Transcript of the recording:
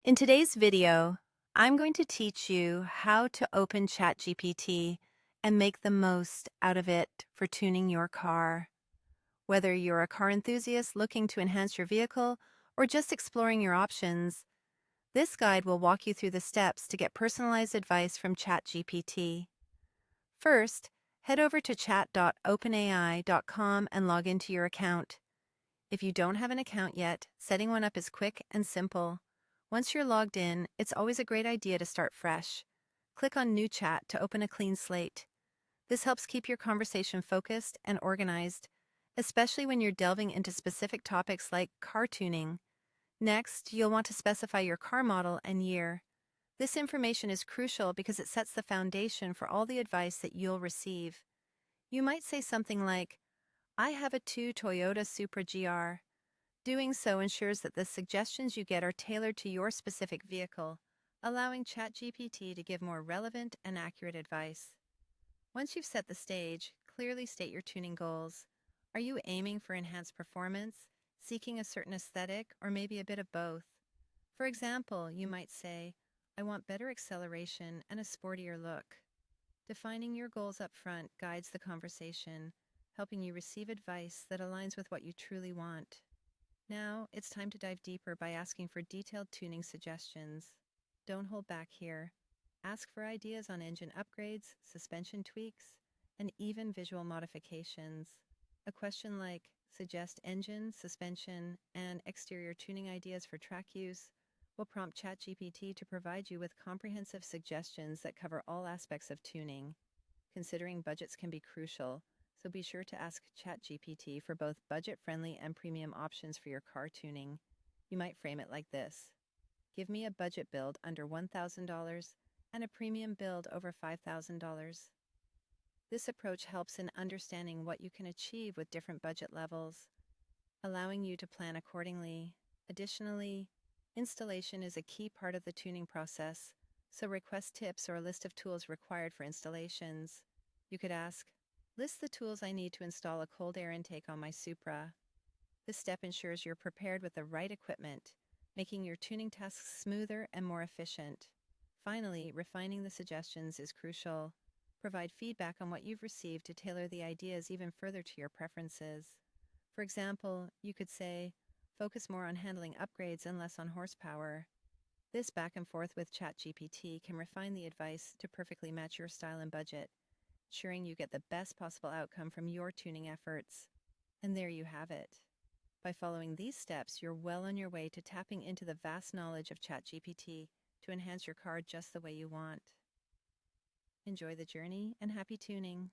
In today's video, I'm going to teach you how to open ChatGPT and make the most out of it for tuning your car. Whether you're a car enthusiast looking to enhance your vehicle or just exploring your options, this guide will walk you through the steps to get personalized advice from ChatGPT. First, head over to chat.openai.com and log into your account. If you don't have an account yet, setting one up is quick and simple. Once you're logged in, it's always a great idea to start fresh. Click on New Chat to open a clean slate. This helps keep your conversation focused and organized, especially when you're delving into specific topics like car tuning. Next, you'll want to specify your car model and year. This information is crucial because it sets the foundation for all the advice that you'll receive. You might say something like, I have a 2 Toyota Supra GR. Doing so ensures that the suggestions you get are tailored to your specific vehicle, allowing ChatGPT to give more relevant and accurate advice. Once you've set the stage, clearly state your tuning goals. Are you aiming for enhanced performance, seeking a certain aesthetic, or maybe a bit of both? For example, you might say, I want better acceleration and a sportier look. Defining your goals up front guides the conversation, helping you receive advice that aligns with what you truly want. Now, it's time to dive deeper by asking for detailed tuning suggestions. Don't hold back here. Ask for ideas on engine upgrades, suspension tweaks, and even visual modifications. A question like, suggest engine, suspension, and exterior tuning ideas for track use will prompt ChatGPT to provide you with comprehensive suggestions that cover all aspects of tuning. Considering budgets can be crucial, so be sure to ask ChatGPT for both budget-friendly and premium options for your car tuning. You might frame it like this. Give me a budget build under $1,000 and a premium build over $5,000. This approach helps in understanding what you can achieve with different budget levels, allowing you to plan accordingly. Additionally, installation is a key part of the tuning process, so request tips or a list of tools required for installations. You could ask, list the tools I need to install a cold air intake on my Supra. This step ensures you're prepared with the right equipment, making your tuning tasks smoother and more efficient. Finally, refining the suggestions is crucial. Provide feedback on what you've received to tailor the ideas even further to your preferences. For example, you could say, focus more on handling upgrades and less on horsepower. This back and forth with ChatGPT can refine the advice to perfectly match your style and budget, ensuring you get the best possible outcome from your tuning efforts. And there you have it. By following these steps, you're well on your way to tapping into the vast knowledge of ChatGPT to enhance your car just the way you want. Enjoy the journey and happy tuning.